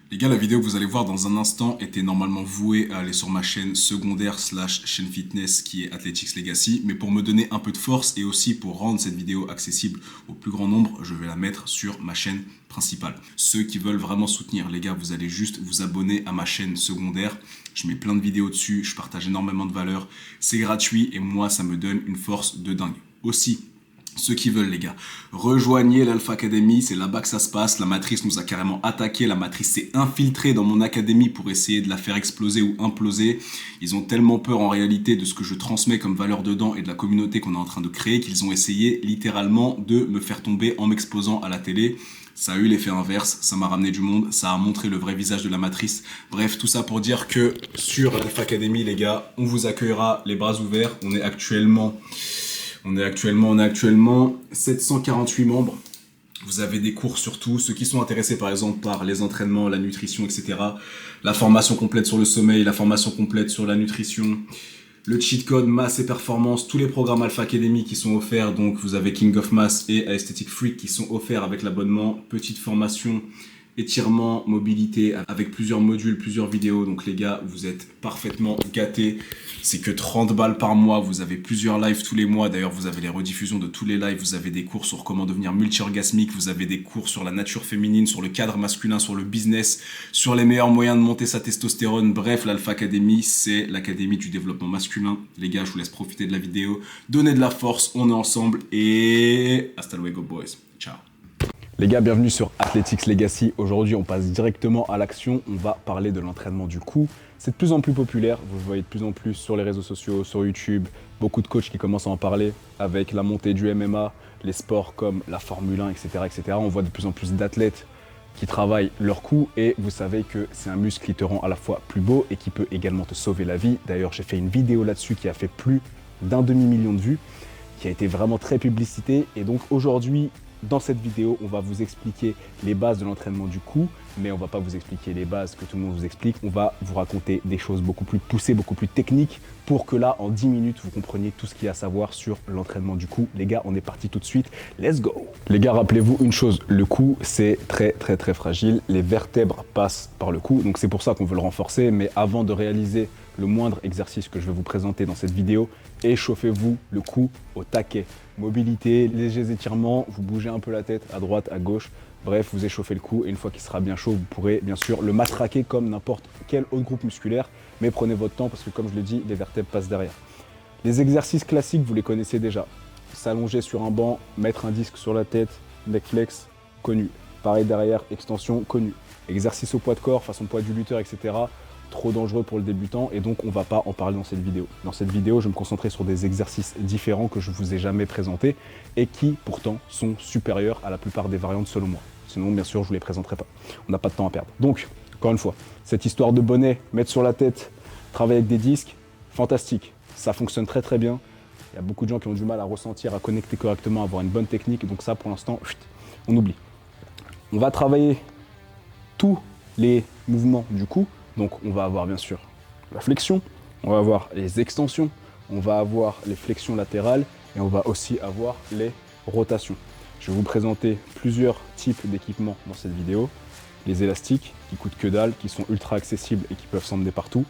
Les gars, la vidéo que vous allez voir dans un instant était normalement vouée à aller sur ma chaîne secondaire slash chaîne fitness qui est Athletics Legacy. Mais pour me donner un peu de force et aussi pour rendre cette vidéo accessible au plus grand nombre, je vais la mettre sur ma chaîne principale. Ceux qui veulent vraiment soutenir, les gars, vous allez juste vous abonner à ma chaîne secondaire. Je mets plein de vidéos dessus, je partage énormément de valeur. C'est gratuit et moi, ça me donne une force de dingue. Aussi, ceux qui veulent, les gars, rejoignez l'Alpha Academy, c'est là-bas que ça se passe. La matrice nous a carrément attaqué, la matrice s'est infiltrée dans mon académie pour essayer de la faire exploser ou imploser. Ils ont tellement peur en réalité de ce que je transmets comme valeur dedans et de la communauté qu'on est en train de créer qu'ils ont essayé littéralement de me faire tomber en m'exposant à la télé. Ça a eu l'effet inverse, ça m'a ramené du monde, ça a montré le vrai visage de la matrice. Bref, tout ça pour dire que sur l'Alpha Academy, les gars, on vous accueillera les bras ouverts. On est actuellement 748 membres. Vous avez des cours sur tout. Ceux qui sont intéressés par exemple par les entraînements, la nutrition, etc. La formation complète sur le sommeil, la formation complète sur la nutrition, le cheat code masse et performance, tous les programmes Alpha Academy qui sont offerts. Donc vous avez King of Mass et Aesthetic Freak qui sont offerts avec l'abonnement. Petite formation, étirement, mobilité avec plusieurs modules, plusieurs vidéos. Donc les gars, vous êtes parfaitement gâtés. C'est que 30 balles par mois, vous avez plusieurs lives tous les mois. D'ailleurs, vous avez les rediffusions de tous les lives. Vous avez des cours sur comment devenir multi-orgasmique. Vous avez des cours sur la nature féminine, sur le cadre masculin, sur le business, sur les meilleurs moyens de monter sa testostérone. Bref, l'Alpha Academy, c'est l'académie du développement masculin. Les gars, je vous laisse profiter de la vidéo. Donnez de la force, on est ensemble et hasta luego, boys. Ciao. Les gars, bienvenue sur Athletics Legacy. Aujourd'hui, on passe directement à l'action. On va parler de l'entraînement du cou. C'est de plus en plus populaire. Vous le voyez de plus en plus sur les réseaux sociaux, sur YouTube. Beaucoup de coachs qui commencent à en parler avec la montée du MMA, les sports comme la Formule 1, etc., etc. On voit de plus en plus d'athlètes qui travaillent leur cou et vous savez que c'est un muscle qui te rend à la fois plus beau et qui peut également te sauver la vie. D'ailleurs, j'ai fait une vidéo là-dessus qui a fait plus d'1 demi-million de vues, qui a été vraiment très publicitée. Et donc aujourd'hui, dans cette vidéo, on va vous expliquer les bases de l'entraînement du cou, mais on ne va pas vous expliquer les bases que tout le monde vous explique. On va vous raconter des choses beaucoup plus poussées, beaucoup plus techniques pour que là, en 10 minutes, vous compreniez tout ce qu'il y a à savoir sur l'entraînement du cou. Les gars, on est parti tout de suite. Let's go! Les gars, rappelez-vous une chose, le cou, c'est très fragile. Les vertèbres passent par le cou, donc c'est pour ça qu'on veut le renforcer. Mais avant de réaliser le moindre exercice que je vais vous présenter dans cette vidéo, échauffez-vous le cou au taquet. Mobilité, légers étirements, vous bougez un peu la tête à droite, à gauche. Bref, vous échauffez le cou et une fois qu'il sera bien chaud, vous pourrez bien sûr le matraquer comme n'importe quel autre groupe musculaire. Mais prenez votre temps parce que comme je l'ai dit, les vertèbres passent derrière. Les exercices classiques, vous les connaissez déjà. S'allonger sur un banc, mettre un disque sur la tête, neck flex, connu. Pareil derrière, extension, connu. Exercice au poids de corps, façon poids du lutteur, etc. Trop dangereux pour le débutant et donc on ne va pas en parler dans cette vidéo. Dans cette vidéo, je vais me concentrer sur des exercices différents que je ne vous ai jamais présentés et qui pourtant sont supérieurs à la plupart des variantes selon moi. Sinon, bien sûr, je ne vous les présenterai pas. On n'a pas de temps à perdre. Donc, encore une fois, cette histoire de bonnet, mettre sur la tête, travailler avec des disques, fantastique. Ça fonctionne très bien. Il y a beaucoup de gens qui ont du mal à ressentir, à connecter correctement, à avoir une bonne technique. Donc ça, pour l'instant, on oublie. On va travailler tous les mouvements du cou. Donc on va avoir bien sûr la flexion, on va avoir les extensions, on va avoir les flexions latérales et on va aussi avoir les rotations. Je vais vous présenter plusieurs types d'équipements dans cette vidéo. Les élastiques qui coûtent que dalle, qui sont ultra accessibles et qui peuvent s'emmener partout.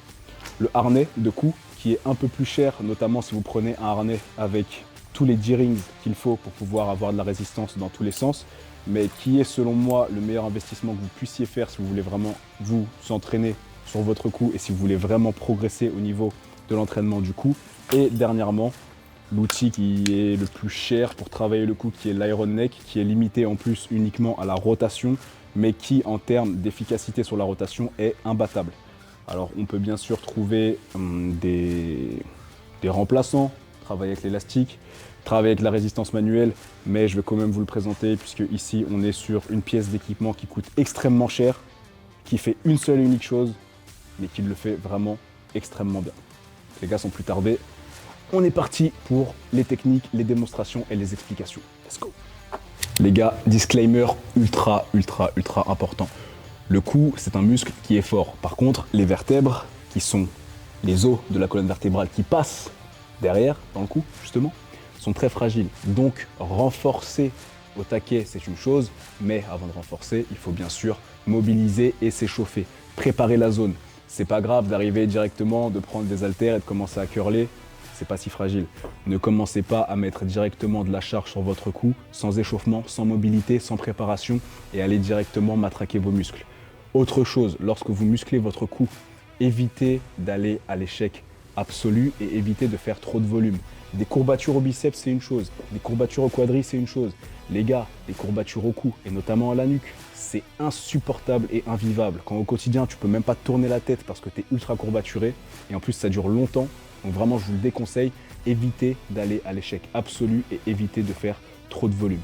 Le harnais de cou qui est un peu plus cher, notamment si vous prenez un harnais avec tous les D-rings qu'il faut pour pouvoir avoir de la résistance dans tous les sens, mais qui est selon moi le meilleur investissement que vous puissiez faire si vous voulez vraiment vous entraîner sur votre cou et si vous voulez vraiment progresser au niveau de l'entraînement du cou. Et dernièrement, l'outil qui est le plus cher pour travailler le cou, qui est l'Iron Neck, qui est limité en plus uniquement à la rotation, mais qui en termes d'efficacité sur la rotation est imbattable. Alors on peut bien sûr trouver des remplaçants, travailler avec l'élastique, travailler avec la résistance manuelle, mais je vais quand même vous le présenter puisque ici on est sur une pièce d'équipement qui coûte extrêmement cher, qui fait une seule et unique chose, mais qui le fait vraiment extrêmement bien. Les gars, sans plus tarder, on est parti pour les techniques, les démonstrations et les explications. Let's go! Les gars, disclaimer ultra important. Le cou, c'est un muscle qui est fort. Par contre, les vertèbres, qui sont les os de la colonne vertébrale qui passent derrière, dans le cou, justement, sont très fragiles. Donc, renforcer au taquet, c'est une chose, mais avant de renforcer, il faut bien sûr mobiliser et s'échauffer, préparer la zone. C'est pas grave d'arriver directement, de prendre des haltères et de commencer à curler, c'est pas si fragile. Ne commencez pas à mettre directement de la charge sur votre cou, sans échauffement, sans mobilité, sans préparation, et allez directement matraquer vos muscles. Autre chose, lorsque vous musclez votre cou, évitez d'aller à l'échec absolu et évitez de faire trop de volume. Des courbatures au biceps, c'est une chose. Des courbatures au quadri, c'est une chose. Les gars, les courbatures au cou, et notamment à la nuque, c'est insupportable et invivable. Quand au quotidien, tu peux même pas te tourner la tête parce que tu es ultra courbaturé, et en plus, ça dure longtemps. Donc vraiment, je vous le déconseille, évitez d'aller à l'échec absolu et évitez de faire trop de volume.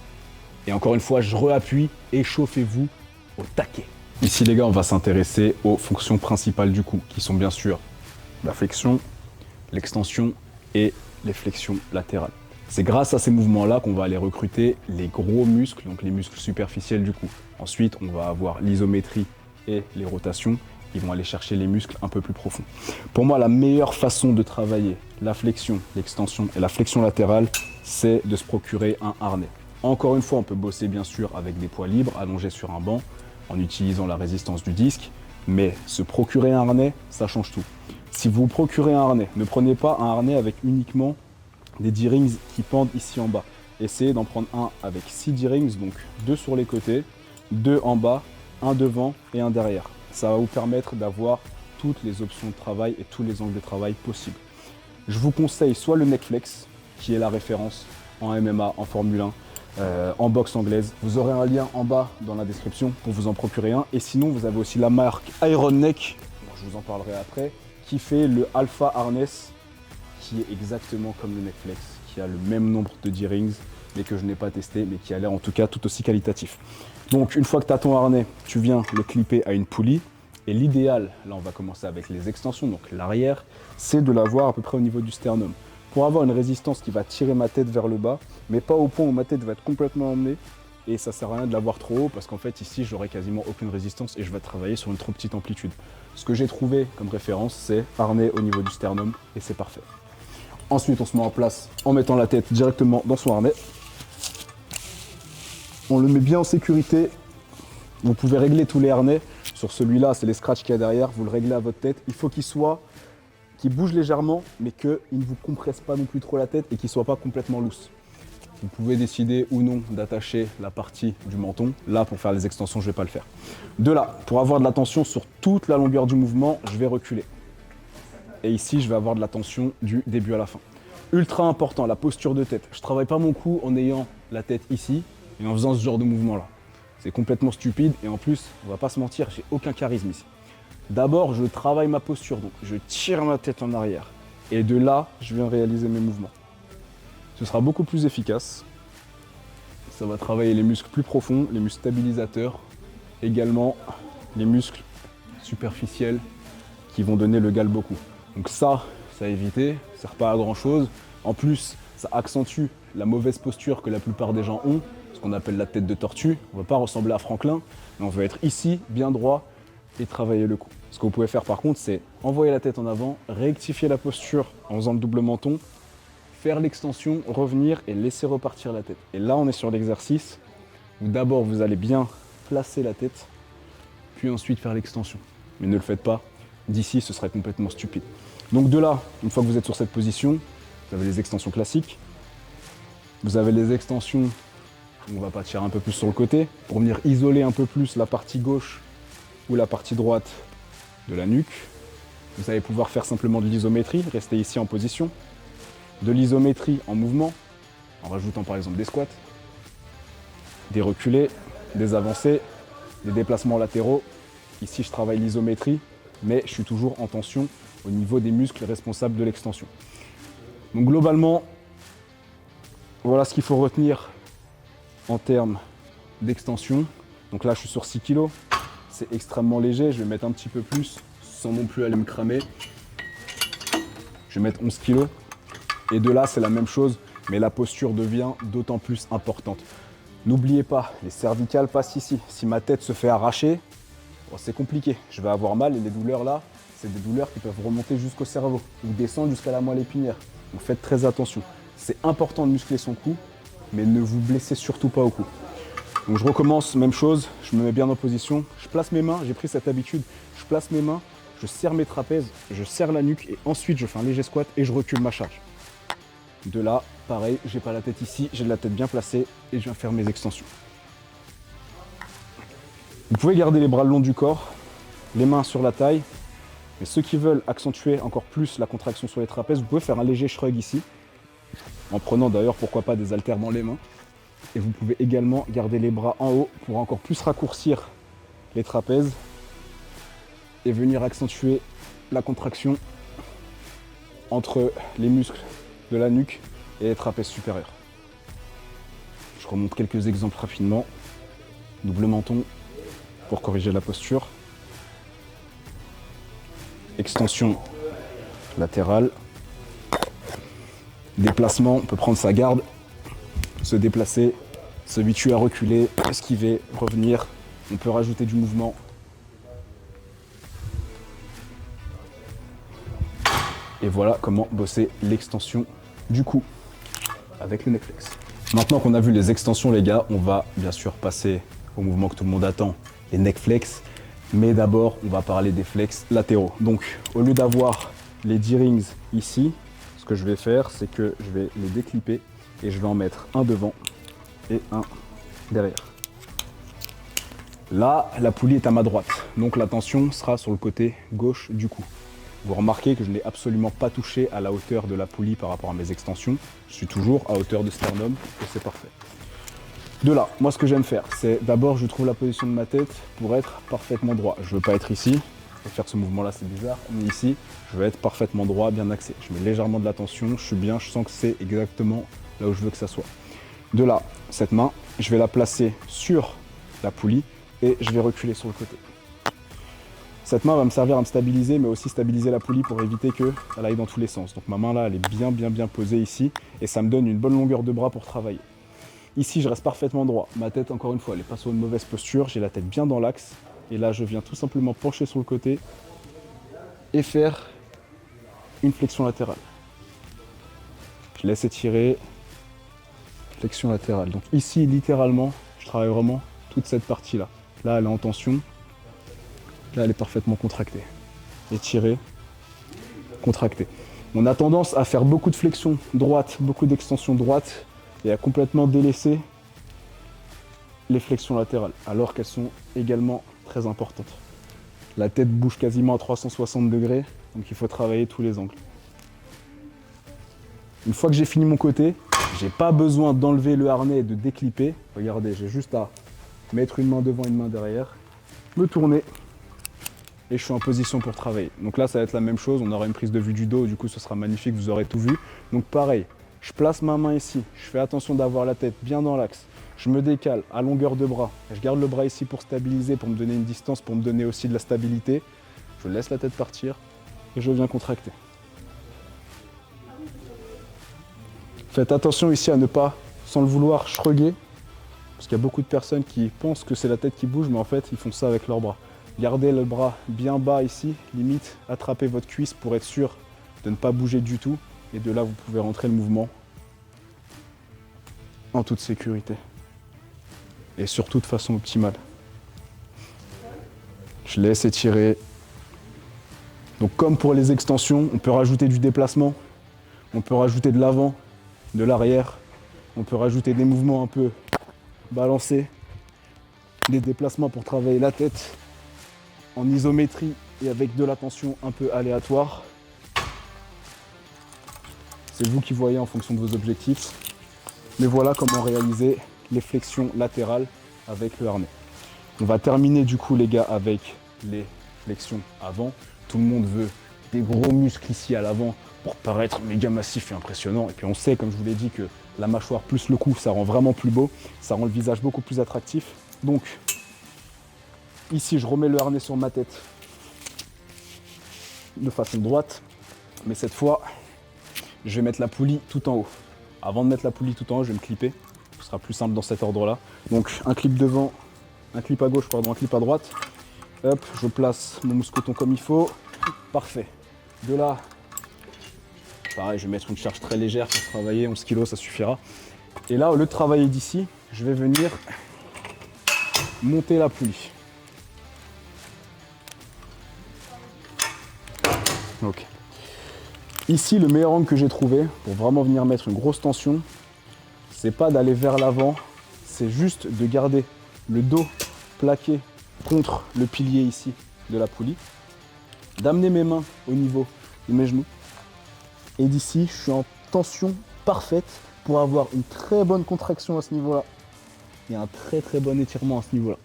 Et encore une fois, je réappuie, échauffez-vous au taquet. Ici, les gars, on va s'intéresser aux fonctions principales du cou, qui sont bien sûr la flexion, l'extension et les flexions latérales. C'est grâce à ces mouvements-là qu'on va aller recruter les gros muscles, donc les muscles superficiels du cou. Ensuite, on va avoir l'isométrie et les rotations qui vont aller chercher les muscles un peu plus profonds. Pour moi, la meilleure façon de travailler la flexion, l'extension et la flexion latérale, c'est de se procurer un harnais. Encore une fois, on peut bosser bien sûr avec des poids libres, allongés sur un banc, en utilisant la résistance du disque, mais se procurer un harnais, ça change tout. Si vous procurez un harnais, ne prenez pas un harnais avec uniquement des D-rings qui pendent ici en bas. Essayez d'en prendre un avec 6 D-rings, donc 2 sur les côtés, 2 en bas, un devant et un derrière. Ça va vous permettre d'avoir toutes les options de travail et tous les angles de travail possibles. Je vous conseille soit le neck flex, qui est la référence en MMA, en Formule 1, en boxe anglaise. Vous aurez un lien en bas dans la description pour vous en procurer un. Et sinon, vous avez aussi la marque Iron Neck, je vous en parlerai après, qui fait le Alpha Harness, qui est exactement comme le neck flex, qui a le même nombre de D-rings, mais que je n'ai pas testé, mais qui a l'air en tout cas tout aussi qualitatif. Donc une fois que tu as ton harnais, tu viens le clipper à une poulie. Et l'idéal, là on va commencer avec les extensions, donc l'arrière, c'est de l'avoir à peu près au niveau du sternum. Pour avoir une résistance qui va tirer ma tête vers le bas, mais pas au point où ma tête va être complètement emmenée. Et ça sert à rien de l'avoir trop haut, parce qu'en fait ici j'aurai quasiment aucune résistance et je vais travailler sur une trop petite amplitude. Ce que j'ai trouvé comme référence, c'est harnais au niveau du sternum et c'est parfait. Ensuite on se met en place en mettant la tête directement dans son harnais. On le met bien en sécurité. Vous pouvez régler tous les harnais. Sur celui-là, c'est les scratchs qu'il y a derrière. Vous le réglez à votre tête. Il faut qu'il bouge légèrement, mais qu'il ne vous compresse pas non plus trop la tête et qu'il ne soit pas complètement loose. Vous pouvez décider ou non d'attacher la partie du menton. Là, pour faire les extensions, je ne vais pas le faire. De là, pour avoir de la tension sur toute la longueur du mouvement, je vais reculer. Et ici, je vais avoir de la tension du début à la fin. Ultra important, la posture de tête. Je ne travaille pas mon cou en ayant la tête ici et en faisant ce genre de mouvement-là. C'est complètement stupide et en plus, on va pas se mentir, j'ai aucun charisme ici. D'abord, je travaille ma posture, donc je tire ma tête en arrière. Et de là, je viens réaliser mes mouvements. Ce sera beaucoup plus efficace. Ça va travailler les muscles plus profonds, les muscles stabilisateurs, également les muscles superficiels qui vont donner le galbe-cou. Donc ça à éviter, ça ne sert pas à grand chose. En plus, ça accentue la mauvaise posture que la plupart des gens ont, ce qu'on appelle la tête de tortue. On ne va pas ressembler à Franklin, mais on veut être ici, bien droit, et travailler le cou. Ce que vous pouvez faire par contre, c'est envoyer la tête en avant, rectifier la posture en faisant le double menton, faire l'extension, revenir et laisser repartir la tête. Et là, on est sur l'exercice où d'abord vous allez bien placer la tête, puis ensuite faire l'extension. Mais ne le faites pas, d'ici ce serait complètement stupide. Donc de là, une fois que vous êtes sur cette position, vous avez les extensions classiques, vous avez les extensions, on va pas tirer un peu plus sur le côté, pour venir isoler un peu plus la partie gauche ou la partie droite de la nuque. Vous allez pouvoir faire simplement de l'isométrie, rester ici en position, de l'isométrie en mouvement, en rajoutant par exemple des squats, des reculés, des avancées, des déplacements latéraux. Ici, je travaille l'isométrie, mais je suis toujours en tension au niveau des muscles responsables de l'extension. Donc globalement, voilà ce qu'il faut retenir en termes d'extension. Donc là, je suis sur 6 kg. C'est extrêmement léger. Je vais mettre un petit peu plus sans non plus aller me cramer. Je vais mettre 11 kg. Et de là, c'est la même chose, mais la posture devient d'autant plus importante. N'oubliez pas, les cervicales passent ici. Si ma tête se fait arracher, bon, c'est compliqué. Je vais avoir mal et les douleurs là, c'est des douleurs qui peuvent remonter jusqu'au cerveau ou descendre jusqu'à la moelle épinière. Donc faites très attention. C'est important de muscler son cou, mais ne vous blessez surtout pas au cou. Donc je recommence, même chose, je me mets bien en position, je place mes mains, j'ai pris cette habitude, je place mes mains, je serre mes trapèzes, je serre la nuque et ensuite je fais un léger squat et je recule ma charge. De là, pareil, j'ai pas la tête ici, j'ai la tête bien placée et je viens faire mes extensions. Vous pouvez garder les bras le long du corps, les mains sur la taille, mais ceux qui veulent accentuer encore plus la contraction sur les trapèzes, vous pouvez faire un léger shrug ici, en prenant d'ailleurs pourquoi pas des haltères dans les mains. Et vous pouvez également garder les bras en haut pour encore plus raccourcir les trapèzes et venir accentuer la contraction entre les muscles de la nuque et les trapèzes supérieurs. Je remonte quelques exemples rapidement. Double menton pour corriger la posture. Extension latérale. Déplacement, on peut prendre sa garde, se déplacer, s'habituer à reculer, esquiver, revenir. On peut rajouter du mouvement. Et voilà comment bosser l'extension du cou avec le neck flex. Maintenant qu'on a vu les extensions les gars, on va bien sûr passer au mouvement que tout le monde attend, les neck flex. Mais d'abord, on va parler des flex latéraux. Donc au lieu d'avoir les 10 rings ici, ce que je vais faire, c'est que je vais les déclipper et je vais en mettre un devant et un derrière. Là, la poulie est à ma droite, donc la tension sera sur le côté gauche du cou. Vous remarquez que je n'ai absolument pas touché à la hauteur de la poulie par rapport à mes extensions. Je suis toujours à hauteur de sternum et c'est parfait. De là, moi ce que j'aime faire, c'est d'abord je trouve la position de ma tête pour être parfaitement droit. Je ne veux pas être ici, et faire ce mouvement-là c'est bizarre, mais ici, je veux être parfaitement droit, bien axé. Je mets légèrement de la tension, je suis bien, je sens que c'est exactement là où je veux que ça soit. De là, cette main, je vais la placer sur la poulie et je vais reculer sur le côté. Cette main va me servir à me stabiliser, mais aussi stabiliser la poulie pour éviter qu'elle aille dans tous les sens. Donc ma main là, elle est bien posée ici et ça me donne une bonne longueur de bras pour travailler. Ici, je reste parfaitement droit. Ma tête, encore une fois, elle n'est pas sur une mauvaise posture. J'ai la tête bien dans l'axe. Et là, je viens tout simplement pencher sur le côté et faire une flexion latérale. Je laisse étirer. Flexion latérale. Donc ici, littéralement, je travaille vraiment toute cette partie-là. Là, elle est en tension. Là, elle est parfaitement contractée. Étirer, contracter. On a tendance à faire beaucoup de flexions droites, beaucoup d'extensions droites et à complètement délaisser les flexions latérales, alors qu'elles sont également très importantes. La tête bouge quasiment à 360 degrés, donc il faut travailler tous les angles. Une fois que j'ai fini mon côté, j'ai pas besoin d'enlever le harnais et de déclipper. Regardez, j'ai juste à mettre une main devant, une main derrière, me tourner et je suis en position pour travailler. Donc là, ça va être la même chose, on aura une prise de vue du dos, du coup ce sera magnifique, vous aurez tout vu. Donc pareil, je place ma main ici, je fais attention d'avoir la tête bien dans l'axe, je me décale à longueur de bras, je garde le bras ici pour stabiliser, pour me donner une distance, pour me donner aussi de la stabilité. Je laisse la tête partir et je viens contracter. Faites attention ici à ne pas, sans le vouloir, shrugger, parce qu'il y a beaucoup de personnes qui pensent que c'est la tête qui bouge, mais en fait, ils font ça avec leurs bras. Gardez le bras bien bas ici, limite, attrapez votre cuisse pour être sûr de ne pas bouger du tout. Et de là, vous pouvez rentrer le mouvement en toute sécurité. Et surtout de façon optimale. Je laisse étirer. Donc comme pour les extensions, on peut rajouter du déplacement, on peut rajouter de l'avant, de l'arrière, on peut rajouter des mouvements un peu balancés, des déplacements pour travailler la tête en isométrie et avec de la tension un peu aléatoire. C'est vous qui voyez en fonction de vos objectifs. Mais voilà comment réaliser les flexions latérales avec le harnais. On va terminer du coup les gars avec les flexions avant. Tout le monde veut des gros muscles ici à l'avant pour paraître méga massif et impressionnant. Et puis on sait, comme je vous l'ai dit, que la mâchoire plus le cou, ça rend vraiment plus beau. Ça rend le visage beaucoup plus attractif. Donc ici, je remets le harnais sur ma tête de façon droite. Mais cette fois, je vais mettre la poulie tout en haut. Avant de mettre la poulie tout en haut, je vais me clipper. Ce sera plus simple dans cet ordre-là. Donc un clip devant, un clip à gauche, pardon, un clip à droite. Hop, je place mon mousqueton comme il faut. Parfait. De là, pareil, je vais mettre une charge très légère pour travailler. 11 kg, ça suffira. Et là, au lieu de travailler d'ici, je vais venir monter la poulie. Ok. Ici, le meilleur angle que j'ai trouvé pour vraiment venir mettre une grosse tension, c'est pas d'aller vers l'avant, c'est juste de garder le dos plaqué contre le pilier ici de la poulie, d'amener mes mains au niveau de mes genoux. Et d'ici, je suis en tension parfaite pour avoir une très bonne contraction à ce niveau-là et un très bon étirement à ce niveau-là.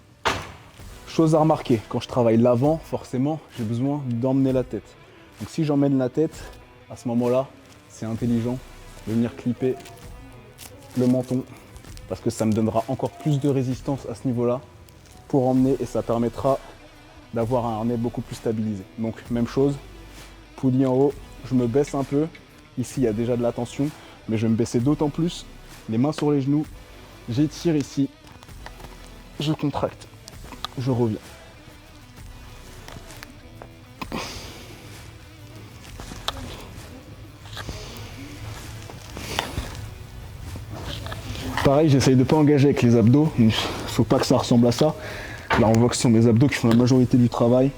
Chose à remarquer, quand je travaille l'avant, forcément, j'ai besoin d'emmener la tête. Donc si j'emmène la tête, à ce moment-là, c'est intelligent de venir clipper le menton parce que ça me donnera encore plus de résistance à ce niveau-là pour emmener et ça permettra d'avoir un harnais beaucoup plus stabilisé. Donc même chose, poulie en haut, je me baisse un peu. Ici, il y a déjà de la tension, mais je vais me baisser d'autant plus. Les mains sur les genoux, j'étire ici, je contracte, je reviens. Pareil, j'essaye de ne pas engager avec les abdos. Il ne faut pas que ça ressemble à ça. Là, on voit que ce sont mes abdos qui font la majorité du travail.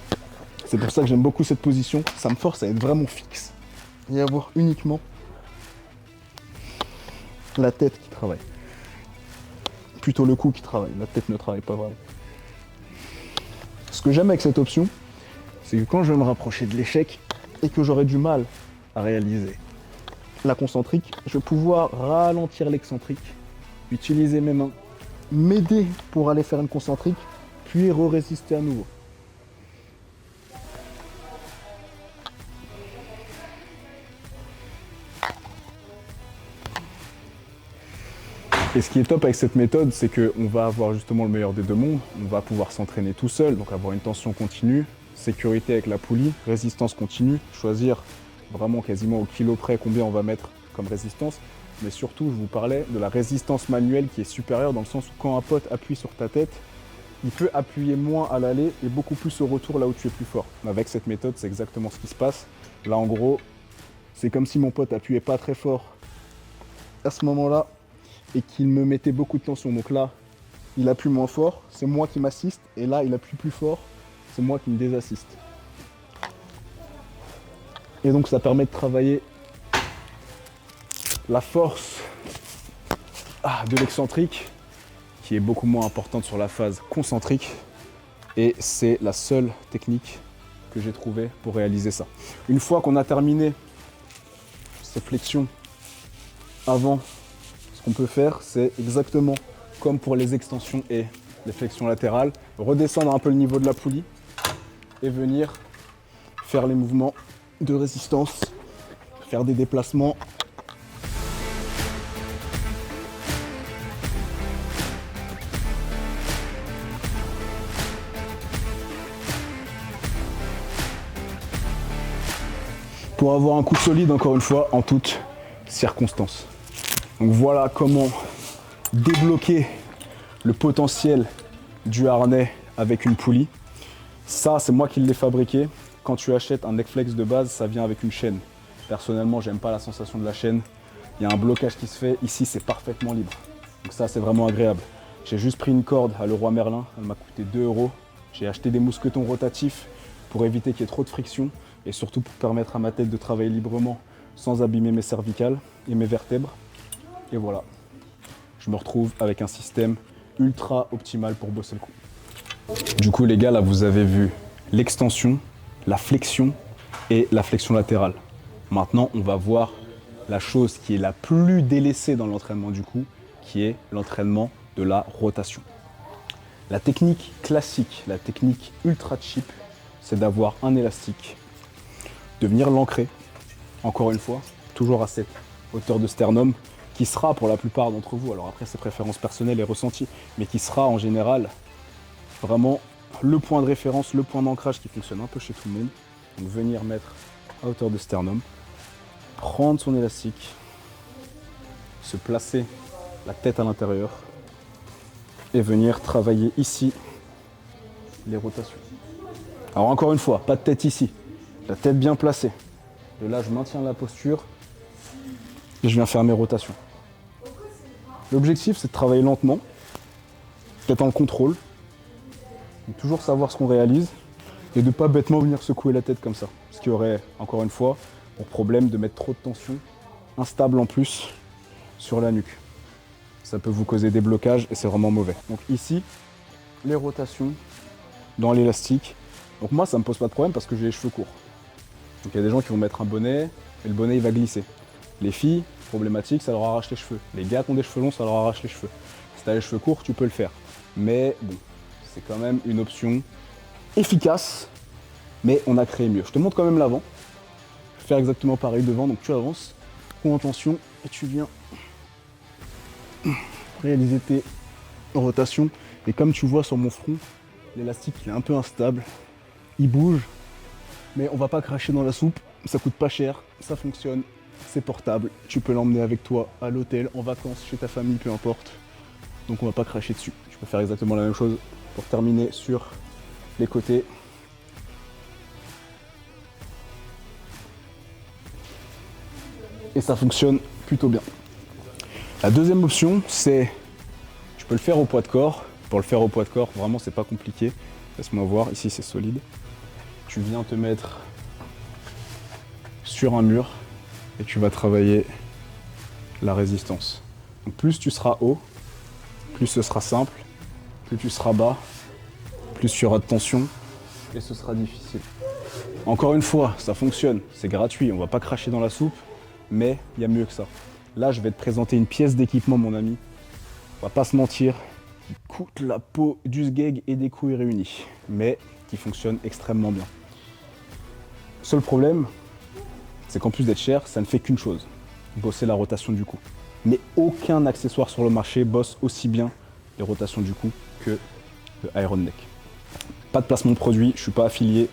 C'est pour ça que j'aime beaucoup cette position. Ça me force à être vraiment fixe et avoir uniquement la tête qui travaille. Plutôt le cou qui travaille. La tête ne travaille pas vraiment. Ce que j'aime avec cette option, c'est que quand je vais me rapprocher de l'échec et que j'aurai du mal à réaliser la concentrique, je vais pouvoir ralentir l'excentrique, utiliser mes mains, m'aider pour aller faire une concentrique, puis résister à nouveau. Et ce qui est top avec cette méthode, c'est qu'on va avoir justement le meilleur des deux mondes. On va pouvoir s'entraîner tout seul, donc avoir une tension continue, sécurité avec la poulie, résistance continue, choisir vraiment quasiment au kilo près combien on va mettre comme résistance. Mais surtout, je vous parlais de la résistance manuelle qui est supérieure dans le sens où quand un pote appuie sur ta tête, il peut appuyer moins à l'aller et beaucoup plus au retour là où tu es plus fort. Avec cette méthode, c'est exactement ce qui se passe. Là, en gros, c'est comme si mon pote appuyait pas très fort à ce moment-là et qu'il me mettait beaucoup de tension. Donc là, il appuie moins fort, c'est moi qui m'assiste. Et là, il appuie plus fort, c'est moi qui me désassiste. Et donc, ça permet de travailler la force de l'excentrique qui est beaucoup moins importante sur la phase concentrique. Et c'est la seule technique que j'ai trouvée pour réaliser ça. Une fois qu'on a terminé ces flexions avant, ce qu'on peut faire, c'est exactement comme pour les extensions et les flexions latérales, redescendre un peu le niveau de la poulie et venir faire les mouvements de résistance, faire des déplacements. Pour avoir un coup solide, encore une fois, en toutes circonstances. Donc voilà comment débloquer le potentiel du harnais avec une poulie. Ça, c'est moi qui l'ai fabriqué. Quand tu achètes un neckflex de base, ça vient avec une chaîne. Personnellement, j'aime pas la sensation de la chaîne. Il y a un blocage qui se fait. Ici, c'est parfaitement libre. Donc ça, c'est vraiment agréable. J'ai juste pris une corde à Leroy Merlin. Elle m'a coûté 2 €. J'ai acheté des mousquetons rotatifs pour éviter qu'il y ait trop de friction et surtout pour permettre à ma tête de travailler librement sans abîmer mes cervicales et mes vertèbres. Et voilà, je me retrouve avec un système ultra optimal pour bosser le cou. Du coup les gars, là vous avez vu l'extension, la flexion et la flexion latérale. Maintenant on va voir la chose qui est la plus délaissée dans l'entraînement du cou, qui est l'entraînement de la rotation. La technique classique, la technique ultra cheap, c'est d'avoir un élastique, de venir l'ancrer, encore une fois, toujours à cette hauteur de sternum, qui sera pour la plupart d'entre vous, alors après c'est préférences personnelles et ressenties, mais qui sera en général vraiment le point de référence, le point d'ancrage qui fonctionne un peu chez tout le monde. Donc venir mettre à hauteur de sternum, prendre son élastique, se placer la tête à l'intérieur et venir travailler ici les rotations. Alors encore une fois, pas de tête ici, la tête bien placée. De là, je maintiens la posture et je viens faire mes rotations. L'objectif, c'est de travailler lentement, d'être en contrôle Donc, toujours savoir ce qu'on réalise et de ne pas bêtement venir secouer la tête comme ça. Ce qui aurait, encore une fois, pour problème de mettre trop de tension, instable en plus, sur la nuque. Ça peut vous causer des blocages et c'est vraiment mauvais. Donc ici, les rotations dans l'élastique. Donc moi, ça ne me pose pas de problème parce que j'ai les cheveux courts. Donc il y a des gens qui vont mettre un bonnet et le bonnet il va glisser. Les filles, problématique, ça leur arrache les cheveux. Les gars qui ont des cheveux longs, ça leur arrache les cheveux. Si tu as les cheveux courts, tu peux le faire. Mais bon, c'est quand même une option efficace, mais on a créé mieux. Je te montre quand même l'avant. Je vais faire exactement pareil devant, donc tu avances, prends en tension et tu viens réaliser tes rotations. Et comme tu vois sur mon front, l'élastique il est un peu instable, il bouge, mais on va pas cracher dans la soupe, ça coûte pas cher, ça fonctionne, c'est portable, tu peux l'emmener avec toi à l'hôtel, en vacances, chez ta famille, peu importe. Donc on va pas cracher dessus. Tu peux faire exactement la même chose pour terminer sur les côtés. Et ça fonctionne plutôt bien. La deuxième option, c'est, tu peux le faire au poids de corps. Pour le faire au poids de corps, vraiment c'est pas compliqué. Laisse-moi voir, ici c'est solide. Tu viens te mettre sur un mur et tu vas travailler la résistance. Donc plus tu seras haut, plus ce sera simple. Plus tu seras bas, plus tu auras de tension et ce sera difficile. Encore une fois, ça fonctionne, c'est gratuit, on va pas cracher dans la soupe, mais il y a mieux que ça. Là, je vais te présenter une pièce d'équipement, mon ami. On va pas se mentir, qui coûte la peau du sgeg et des couilles réunies, mais qui fonctionne extrêmement bien. Seul problème, c'est qu'en plus d'être cher, ça ne fait qu'une chose, bosser la rotation du cou. Mais aucun accessoire sur le marché bosse aussi bien les rotations du cou que le Iron Neck. Pas de placement de produit, je suis pas affilié,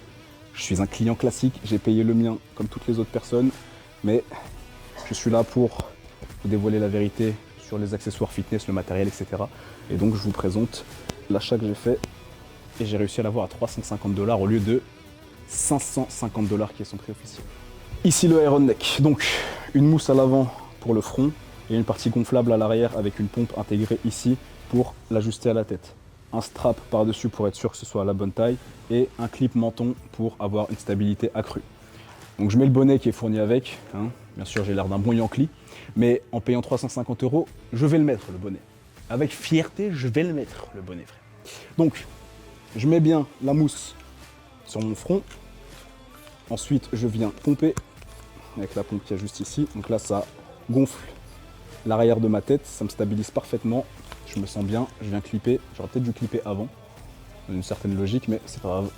je suis un client classique, j'ai payé le mien comme toutes les autres personnes, mais je suis là pour vous dévoiler la vérité sur les accessoires fitness, le matériel, etc. Et donc je vous présente l'achat que j'ai fait et j'ai réussi à l'avoir à 350 $ au lieu de 550 $ qui est son prix officiel. Ici le Iron Neck, donc une mousse à l'avant pour le front et une partie gonflable à l'arrière avec une pompe intégrée ici pour l'ajuster à la tête. Un strap par-dessus pour être sûr que ce soit à la bonne taille et un clip menton pour avoir une stabilité accrue. Donc je mets le bonnet qui est fourni avec, hein. Bien sûr j'ai l'air d'un bon Yankee, mais en payant 350 €, je vais le mettre le bonnet. Avec fierté, je vais le mettre le bonnet, frère. Donc je mets bien la mousse sur mon front, ensuite je viens pomper avec la pompe qui est juste ici, donc là ça gonfle l'arrière de ma tête, ça me stabilise parfaitement, je me sens bien, je viens clipper, j'aurais peut-être dû clipper avant, une certaine logique, mais c'est pas grave.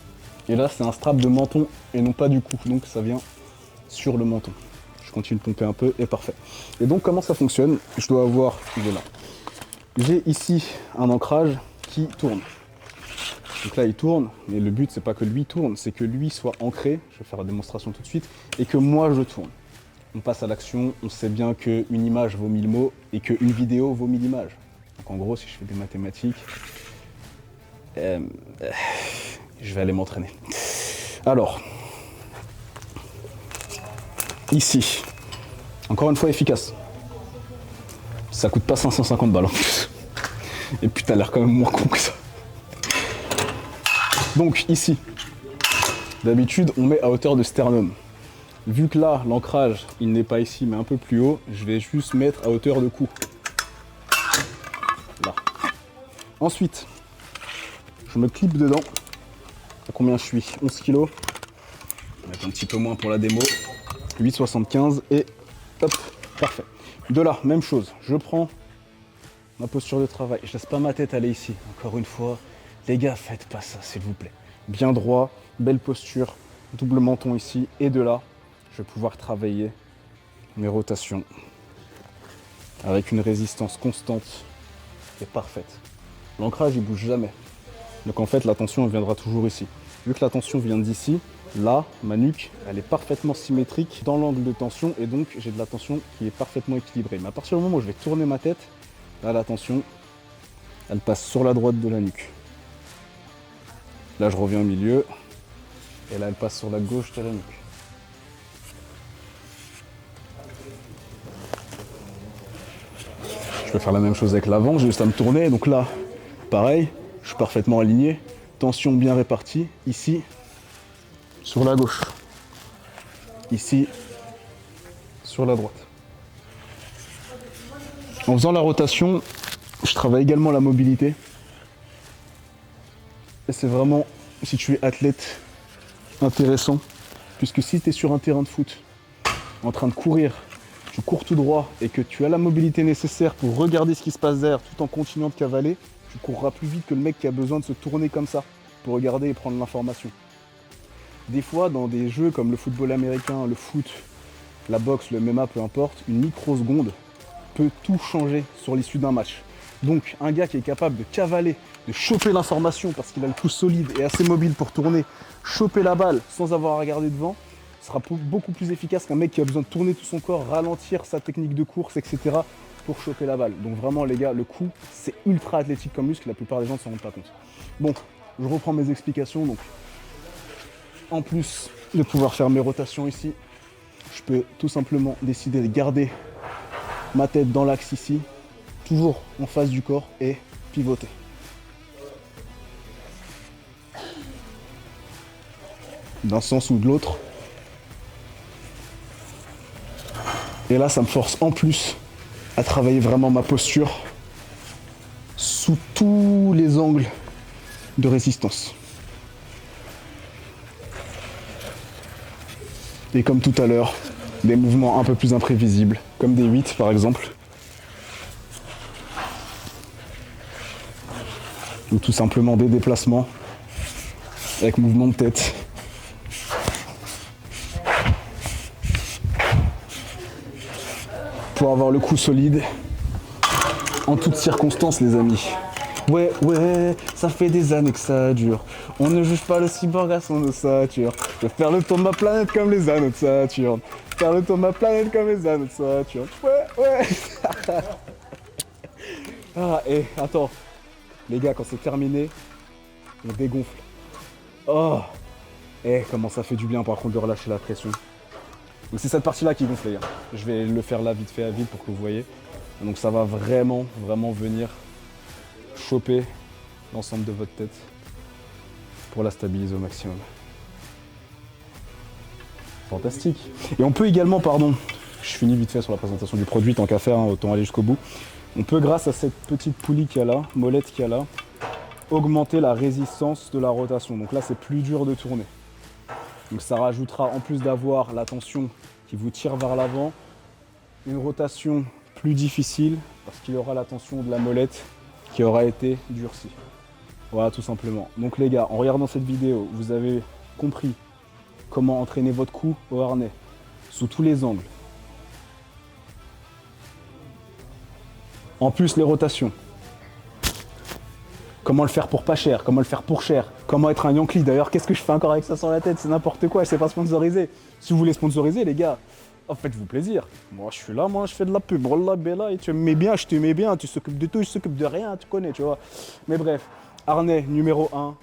Et là c'est un strap de menton et non pas du cou, donc ça vient sur le menton. Je continue de pomper un peu et parfait. Et donc comment ça fonctionne? Je dois avoir, il est là. J'ai ici un ancrage qui tourne. Donc là il tourne, mais le but c'est pas que lui tourne, c'est que lui soit ancré, je vais faire la démonstration tout de suite, et que moi je tourne. On passe à l'action, on sait bien qu'une image vaut 1000 mots et qu'une vidéo vaut 1000 images. Donc en gros, si je fais des mathématiques, je vais aller m'entraîner. Alors, ici, encore une fois efficace. Ça coûte pas 550 $ en plus. Et puis t'as l'air quand même moins con que ça. Donc ici, d'habitude on met à hauteur de sternum. Vu que là, l'ancrage, il n'est pas ici, mais un peu plus haut, je vais juste mettre à hauteur de cou. Là. Ensuite, je me clip dedans. À combien je suis? 11 kg. Je vais mettre un petit peu moins pour la démo. 8,75 et hop, parfait. De là, même chose. Je prends ma posture de travail. Je laisse pas ma tête aller ici. Encore une fois, les gars, faites pas ça, s'il vous plaît. Bien droit, belle posture, double menton ici. Et de là, je vais pouvoir travailler mes rotations avec une résistance constante et parfaite. L'ancrage, il bouge jamais. Donc en fait, la tension elle viendra toujours ici. Vu que la tension vient d'ici, là, ma nuque, elle est parfaitement symétrique dans l'angle de tension et donc j'ai de la tension qui est parfaitement équilibrée. Mais à partir du moment où je vais tourner ma tête, là, la tension, elle passe sur la droite de la nuque. Là, je reviens au milieu et là, elle passe sur la gauche de la nuque. Je peux faire la même chose avec l'avant, j'ai juste à me tourner. Donc là, pareil, je suis parfaitement aligné. tension bien répartie, ici, sur la gauche, ici, sur la droite. En faisant la rotation, je travaille également la mobilité. Et c'est vraiment, si tu es athlète, intéressant. Puisque si tu es sur un terrain de foot, en train de courir, tu cours tout droit et que tu as la mobilité nécessaire pour regarder ce qui se passe derrière tout en continuant de cavaler, tu courras plus vite que le mec qui a besoin de se tourner comme ça pour regarder et prendre l'information. Des fois, dans des jeux comme le football américain, le foot, la boxe, le MMA, peu importe, une microseconde peut tout changer sur l'issue d'un match. Donc, un gars qui est capable de cavaler, de choper l'information parce qu'il a le pouce solide et assez mobile pour tourner, choper la balle sans avoir à regarder devant, sera beaucoup plus efficace qu'un mec qui a besoin de tourner tout son corps, ralentir sa technique de course, etc. pour choper la balle. Donc vraiment les gars, le coup, c'est ultra athlétique comme muscle, la plupart des gens ne s'en rendent pas compte. Bon, je reprends mes explications. Donc, en plus de pouvoir faire mes rotations ici, je peux tout simplement décider de garder ma tête dans l'axe ici, toujours en face du corps et pivoter. D'un sens ou de l'autre. Et là, ça me force en plus à travailler vraiment ma posture sous tous les angles de résistance. Et comme tout à l'heure, des mouvements un peu plus imprévisibles, comme des 8 par exemple. Ou tout simplement des déplacements avec mouvement de tête. Pour avoir le coup solide en toutes circonstances, les amis. Ouais, ça fait des années que ça dure. On ne juge pas le cyborg à son ossature. Je vais faire le tour de ma planète comme les anneaux de Saturne. Faire le tour de ma planète comme les anneaux de Saturne. Ouais. Ah, et attends. Les gars, quand c'est terminé, on dégonfle. Oh. Comment ça fait du bien par contre de relâcher la pression. Donc c'est cette partie-là qui gonfle les gars. Je vais le faire là vite fait à vite pour que vous voyez. Donc ça va vraiment venir choper l'ensemble de votre tête pour la stabiliser au maximum. Fantastique. Et on peut également, je finis vite fait sur la présentation du produit, tant qu'à faire, autant aller jusqu'au bout. On peut, grâce à cette petite poulie qu'il y a là, molette qu'il y a là, augmenter la résistance de la rotation. Donc là, c'est plus dur de tourner. Donc ça rajoutera, en plus d'avoir la tension qui vous tire vers l'avant, une rotation plus difficile parce qu'il y aura la tension de la molette qui aura été durcie. Voilà, tout simplement. Donc les gars, en regardant cette vidéo, vous avez compris comment entraîner votre cou au harnais sous tous les angles. En plus, les rotations. Comment le faire pour pas cher, comment le faire pour cher, comment être un Yankee. D'ailleurs, qu'est-ce que je fais encore avec ça sur la tête? C'est n'importe quoi, c'est pas sponsorisé. Si vous voulez sponsoriser, les gars, faites-vous plaisir. Moi, je suis là, je fais de la pub. Wallah, Bella, et tu m'aimais bien, je t'aimais bien, tu s'occupes de tout, je s'occupe de rien, tu connais, tu vois. Mais bref, harnais numéro 1,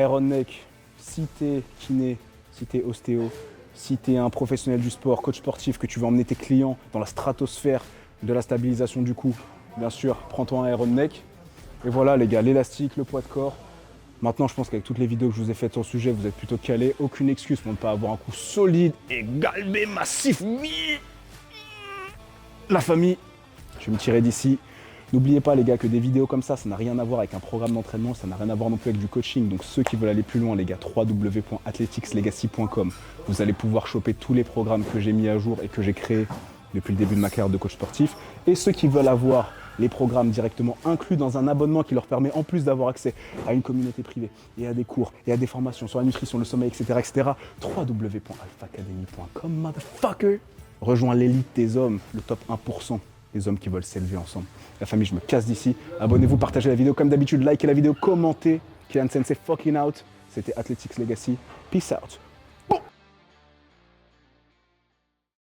Iron Neck. Si t'es kiné, si t'es ostéo, si t'es un professionnel du sport, coach sportif, que tu veux emmener tes clients dans la stratosphère de la stabilisation du cou, bien sûr, prends-toi un Iron Neck. Et voilà les gars, l'élastique, le poids de corps. Maintenant, je pense qu'avec toutes les vidéos que je vous ai faites sur le sujet, vous êtes plutôt calés. Aucune excuse pour ne pas avoir un cou solide et galbé, massif. La famille, je vais me tirer d'ici. N'oubliez pas les gars que des vidéos comme ça n'a rien à voir avec un programme d'entraînement, ça n'a rien à voir non plus avec du coaching. Donc ceux qui veulent aller plus loin les gars, www.athleticslegacy.com. Vous allez pouvoir choper tous les programmes que j'ai mis à jour et que j'ai créés depuis le début de ma carrière de coach sportif. Et ceux qui veulent avoir les programmes directement inclus dans un abonnement qui leur permet en plus d'avoir accès à une communauté privée et à des cours et à des formations sur la nutrition, le sommeil, etc. www.alphacademy.com, motherfucker. Rejoins l'élite des hommes, le top 1%. Les hommes qui veulent s'élever ensemble. La famille, je me casse d'ici. Abonnez-vous, partagez la vidéo comme d'habitude, likez la vidéo, commentez. Kian Sensei fucking out. C'était Athletics Legacy. Peace out.